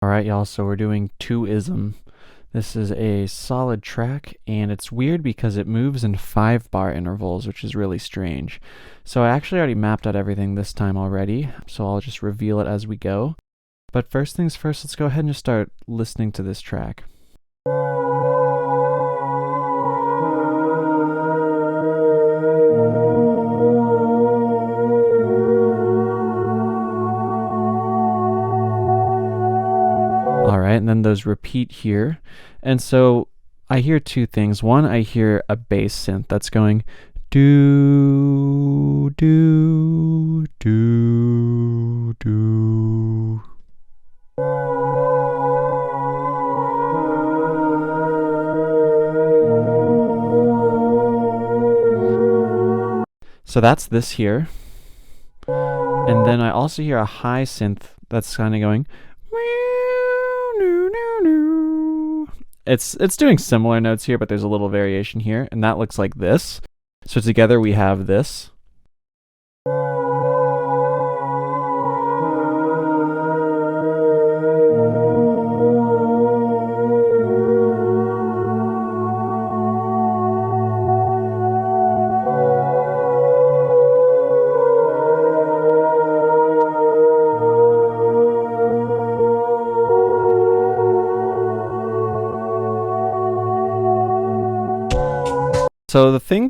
Alright, y'all, so we're doing Twoism. This is a solid track, and it's weird because it moves in 5-bar intervals, which is really strange. So I actually already mapped out everything this time already, so I'll just reveal it as we go. But first things first, let's go ahead and just start listening to this track. Alright, and then those repeat here. And so I hear two things. One, I hear a bass synth that's going do, do, do, do. So that's this here. And then I also hear a high synth that's kind of going It's doing similar notes here, but there's a little variation here, and that looks like this. So together we have this. So the thing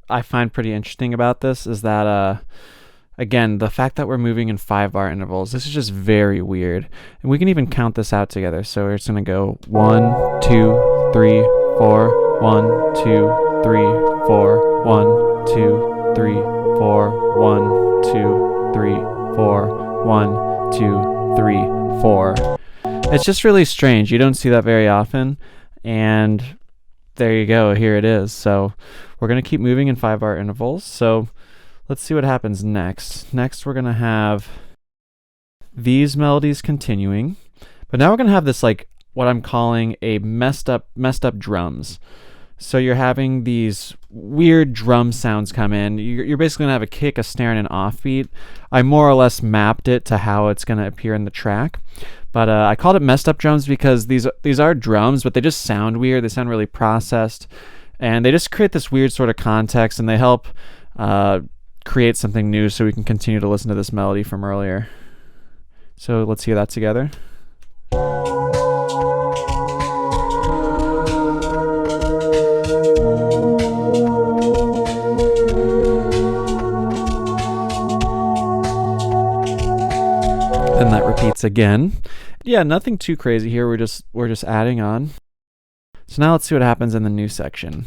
I find pretty interesting about this is that, again, the fact that we're moving in 5-bar intervals, this is just very weird. And we can even count this out together. So we're just going to go 1, 2, 3, 4, 1, 2, 3, 4, 1, 2, 3, 4, 1, 2, 3, 4, 1, 2, 3, 4. It's just really strange. You don't see that very often. And there you go, here it is. So we're going to keep moving in 5-bar intervals. So let's see what happens next. Next we're going to have these melodies continuing. But now we're going to have this, like, what I'm calling a messed up drums. So you're having these weird drum sounds come in. You're basically going to have a kick, a snare, and an offbeat. I more or less mapped it to how it's going to appear in the track. But I called it messed up drums because these are drums, but they just sound weird. They sound really processed. And they just create this weird sort of context, and they help create something new so we can continue to listen to this melody from earlier. So let's hear that together. Then that repeats again. Yeah, nothing too crazy here. We're just adding on. So now let's see what happens in the new section.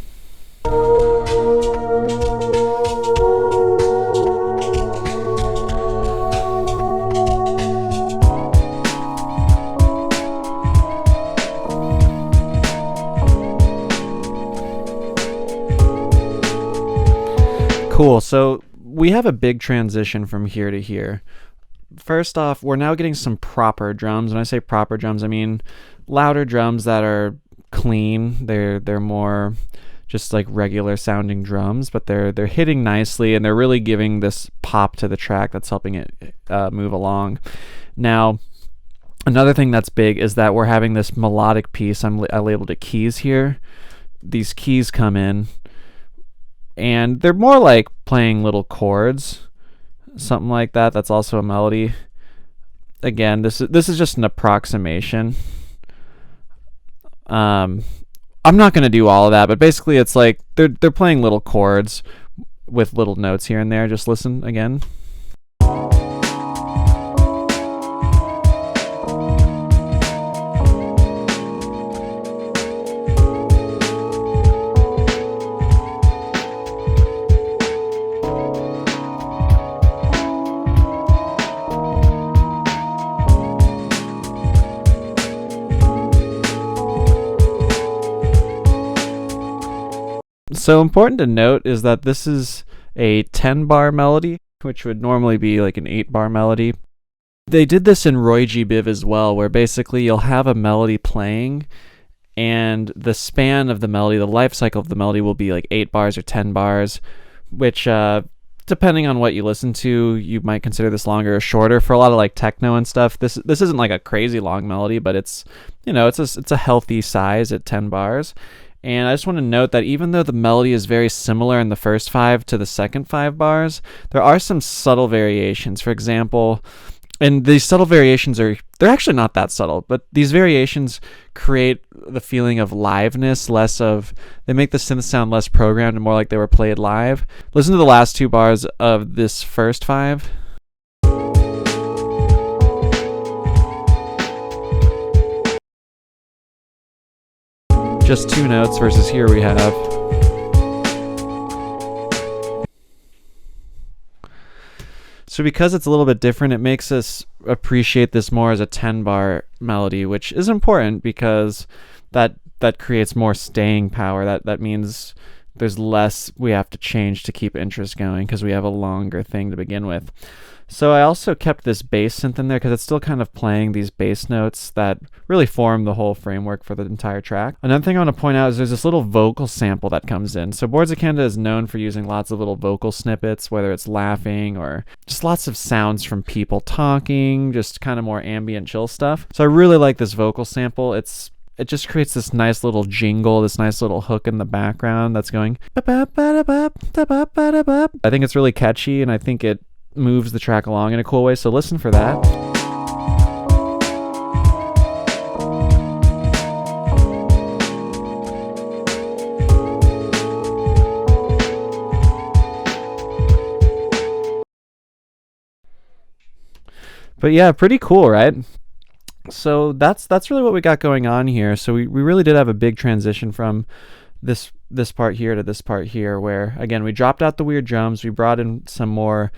Cool. So we have a big transition from here to here. First off, we're now getting some proper drums. When I say proper drums, I mean louder drums that are clean. They're more just like regular sounding drums, but they're hitting nicely, and they're really giving this pop to the track that's helping it move along. Now, another thing that's big is that we're having this melodic piece. I labeled it keys here. These keys come in, and they're more like playing little chords. Something like that. That's also a melody. Again, this is just an approximation. I'm not going to do all of that, but basically it's like they're playing little chords with little notes here and there. Just listen again. So important to note is that this is a 10-bar melody, which would normally be like an 8-bar melody. They did this in Roy G. Biv as well, where basically you'll have a melody playing, and the span of the melody, the life cycle of the melody will be like 8 bars or 10 bars, which depending on what you listen to, you might consider this longer or shorter. For a lot of like techno and stuff, this isn't like a crazy long melody, but it's, you know, it's a healthy size at 10 bars. And I just want to note that even though the melody is very similar in the first 5 to the second 5 bars, there are some subtle variations. For example, and these subtle variations they're actually not that subtle, but these variations create the feeling of liveness, they make the synth sound less programmed and more like they were played live. Listen to the last 2 bars of this first 5. Just 2 notes versus here we have. So because it's a little bit different, it makes us appreciate this more as a 10-bar melody, which is important because that creates more staying power. That means there's less we have to change to keep interest going because we have a longer thing to begin with. So I also kept this bass synth in there because it's still kind of playing these bass notes that really form the whole framework for the entire track. Another thing I want to point out is there's this little vocal sample that comes in. So Boards of Canada is known for using lots of little vocal snippets, whether it's laughing or just lots of sounds from people talking, just kind of more ambient chill stuff. So I really like this vocal sample. It just creates this nice little jingle, this nice little hook in the background that's going. I think it's really catchy, and I think it moves the track along in a cool way, so listen for that. But yeah, pretty cool, right? So that's really what we got going on here. So we really did have a big transition from this part here to this part here, where again we dropped out the weird drums, we brought in some more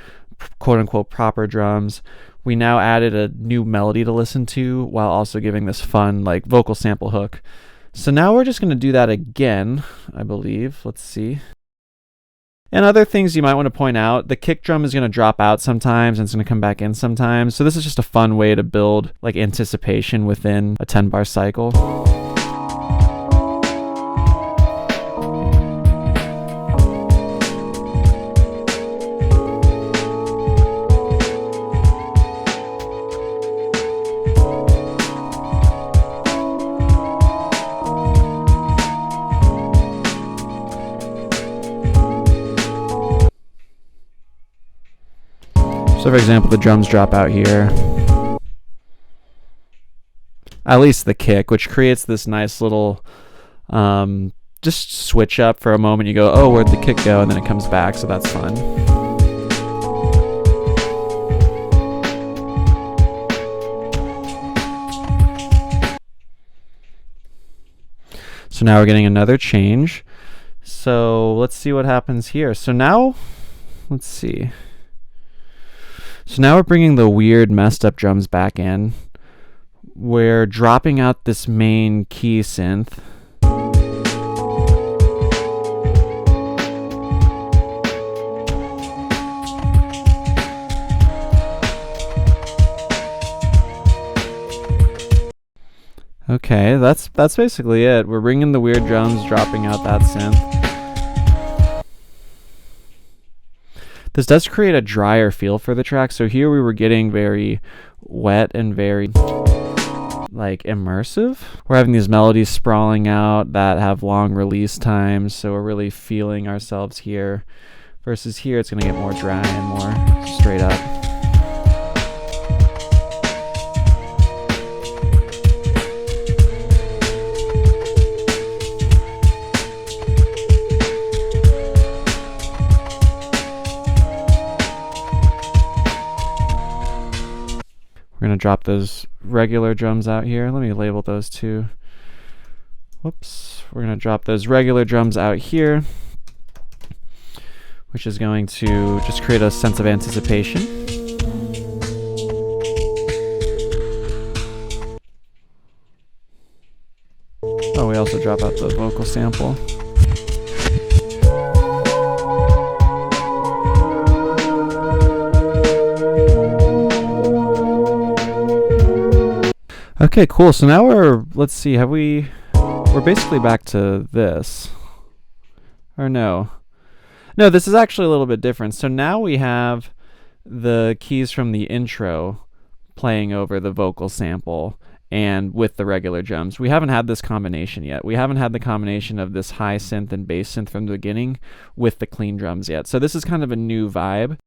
quote unquote proper drums. We now added a new melody to listen to while also giving this fun like vocal sample hook. So now we're just going to do that again, I believe. Let's see. And other things you might want to point out, the kick drum is going to drop out sometimes and it's going to come back in sometimes. So this is just a fun way to build like anticipation within a 10-bar cycle. So for example, the drums drop out here. At least the kick, which creates this nice little just switch up for a moment. You go, oh, where'd the kick go? And then it comes back, so that's fun. So now we're getting another change. So let's see what happens here. So now, let's see. So now we're bringing the weird messed up drums back in. We're dropping out this main key synth. Okay, that's basically it. We're bringing the weird drums, dropping out that synth. This does create a drier feel for the track. So here we were getting very wet and very like immersive. We're having these melodies sprawling out that have long release times, so we're really feeling ourselves here. Versus here, it's going to get more dry and more straight up. We're going to drop those regular drums out here. Let me label those two. Whoops. We're going to drop those regular drums out here, which is going to just create a sense of anticipation. Oh, we also drop out the vocal sample. Okay, cool. So now let's see, we're basically back to this. Or no. No, this is actually a little bit different. So now we have the keys from the intro playing over the vocal sample and with the regular drums. We haven't had this combination yet. We haven't had the combination of this high synth and bass synth from the beginning with the clean drums yet. So this is kind of a new vibe.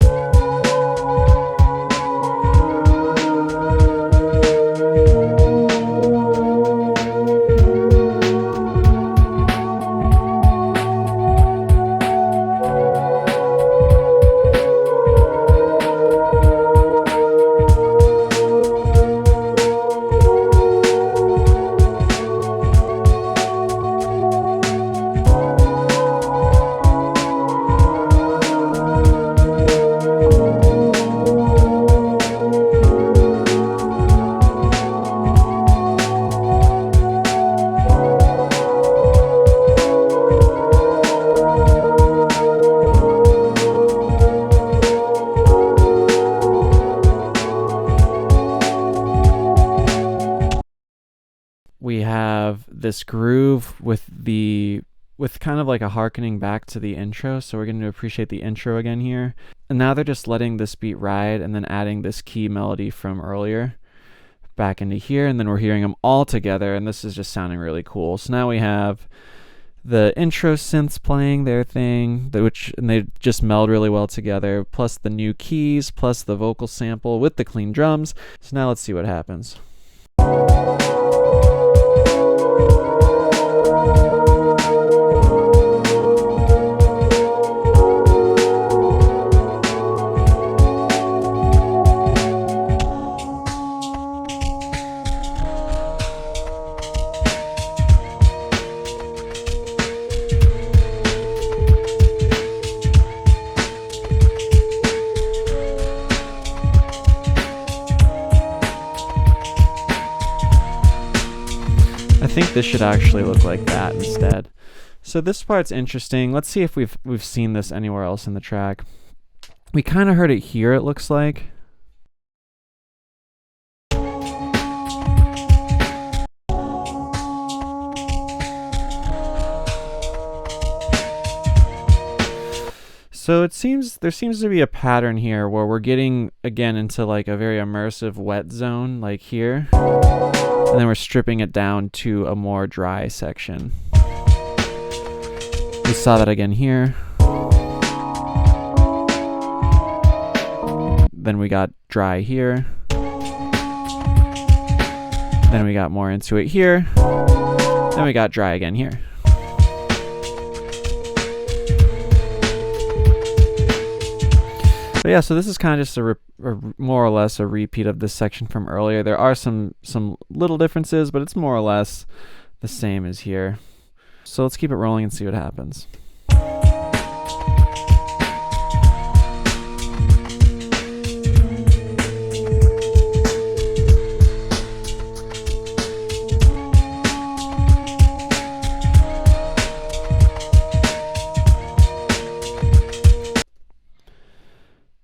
We have this groove with kind of like a harkening back to the intro, so we're going to appreciate the intro again here. And now they're just letting this beat ride and then adding this key melody from earlier back into here, and then we're hearing them all together, and this is just sounding really cool. So now we have the intro synths playing their thing, and they just meld really well together, plus the new keys, plus the vocal sample with the clean drums. So now let's see what happens. I think this should actually look like that instead. So this part's interesting. Let's see if we've seen this anywhere else in the track. We kind of heard it here, it looks like. So there seems to be a pattern here where we're getting again into like a very immersive wet zone like here. And then we're stripping it down to a more dry section. We saw that again here. Then we got dry here. Then we got more into it here. Then we got dry again here. But yeah, so this is kind of just more or less a repeat of this section from earlier. There are some little differences, but it's more or less the same as here. So let's keep it rolling and see what happens.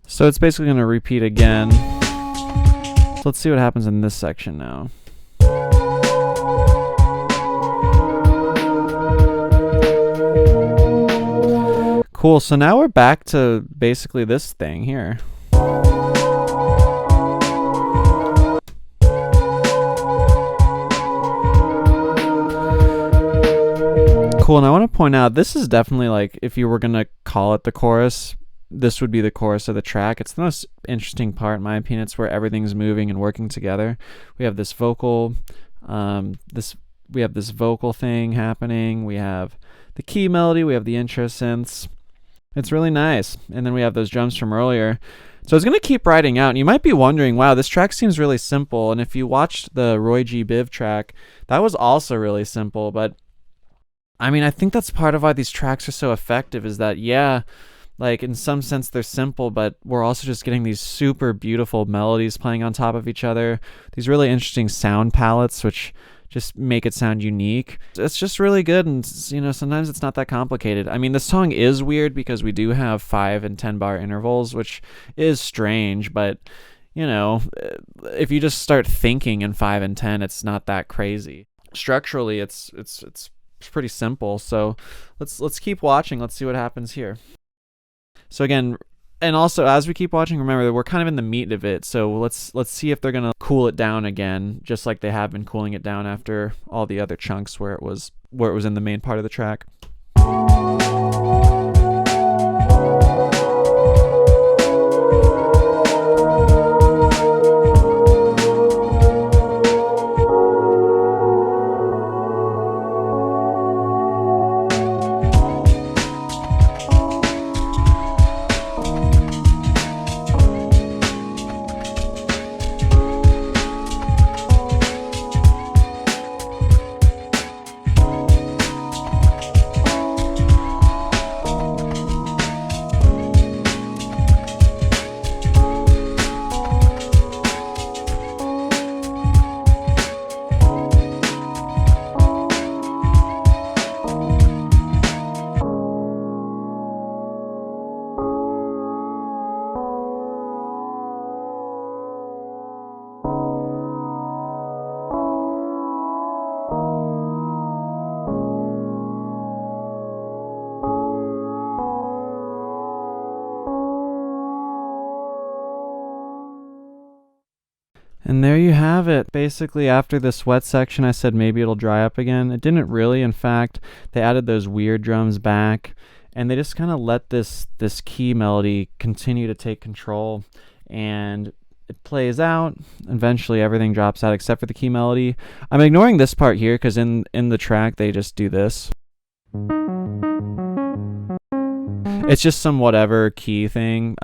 So it's basically going to repeat again. So let's see what happens in this section now. Cool, so now we're back to basically this thing here. Cool, and I want to point out, this is definitely like, if you were going to call it the chorus, this would be the chorus of the track. It's the most interesting part, in my opinion. It's where everything's moving and working together. We have this vocal, we have this vocal thing happening. We have the key melody. We have the intro synths. It's really nice. And then we have those drums from earlier. So I was going to keep writing out, and you might be wondering, wow, this track seems really simple. And if you watched the Roy G. Biv track, that was also really simple. But I mean, I think that's part of why these tracks are so effective, is that, yeah, like in some sense they're simple, but we're also just getting these super beautiful melodies playing on top of each other, these really interesting sound palettes which just make it sound unique. It's just really good, and you know, sometimes it's not that complicated. I mean, the song is weird because we do have 5 and 10 bar intervals, which is strange, but you know, if you just start thinking in 5 and 10, it's not that crazy. Structurally it's pretty simple. So let's keep watching. Let's see what happens here. So again, and also as we keep watching, remember that we're kind of in the meat of it. So let's see if they're gonna cool it down again, just like they have been cooling it down after all the other chunks where it was in the main part of the track. And there you have it. Basically, after this wet section, I said maybe it'll dry up again. It didn't really. In fact, they added those weird drums back, and they just kind of let this key melody continue to take control, and it plays out. Eventually, everything drops out except for the key melody. I'm ignoring this part here because in the track, they just do this. It's just some whatever key thing.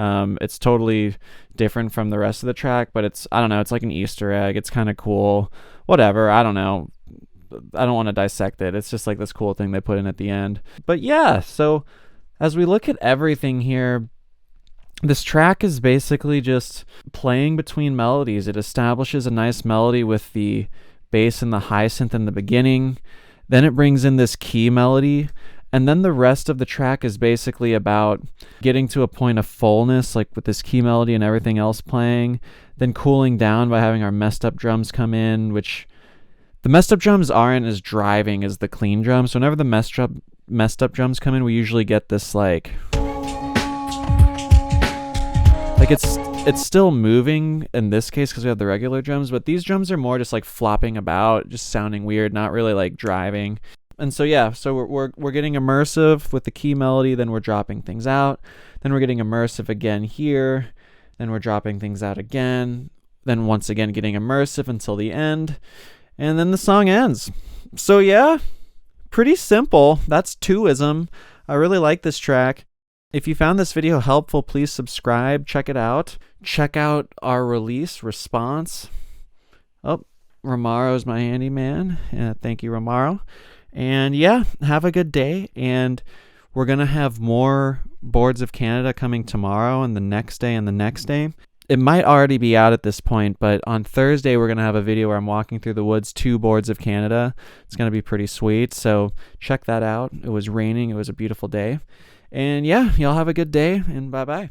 It's totally different from the rest of the track, but it's, I don't know, it's like an Easter egg. It's kind of cool. Whatever, I don't know. I don't want to dissect it. It's just like this cool thing they put in at the end. But yeah, so as we look at everything here, this track is basically just playing between melodies. It establishes a nice melody with the bass and the high synth in the beginning. Then it brings in this key melody. And then the rest of the track is basically about getting to a point of fullness, like with this key melody and everything else playing, then cooling down by having our messed up drums come in, which the messed up drums aren't as driving as the clean drums. So whenever the messed up drums come in, we usually get this like it's still moving in this case because we have the regular drums, but these drums are more just like flopping about, just sounding weird, not really like driving. And so yeah, so we're getting immersive with the key melody, then we're dropping things out, then we're getting immersive again here, then we're dropping things out again, then once again getting immersive until the end, and then the song ends. So yeah, pretty simple. That's Twoism. I really like this track. If you found this video helpful, please subscribe, check it out. Check out our release response. Oh, Romaro's my handyman. Thank you, Romaro. And yeah, have a good day. And we're going to have more Boards of Canada coming tomorrow and the next day and the next day. It might already be out at this point, but on Thursday, we're going to have a video where I'm walking through the woods to Boards of Canada. It's going to be pretty sweet. So check that out. It was raining. It was a beautiful day. And yeah, y'all have a good day and bye-bye.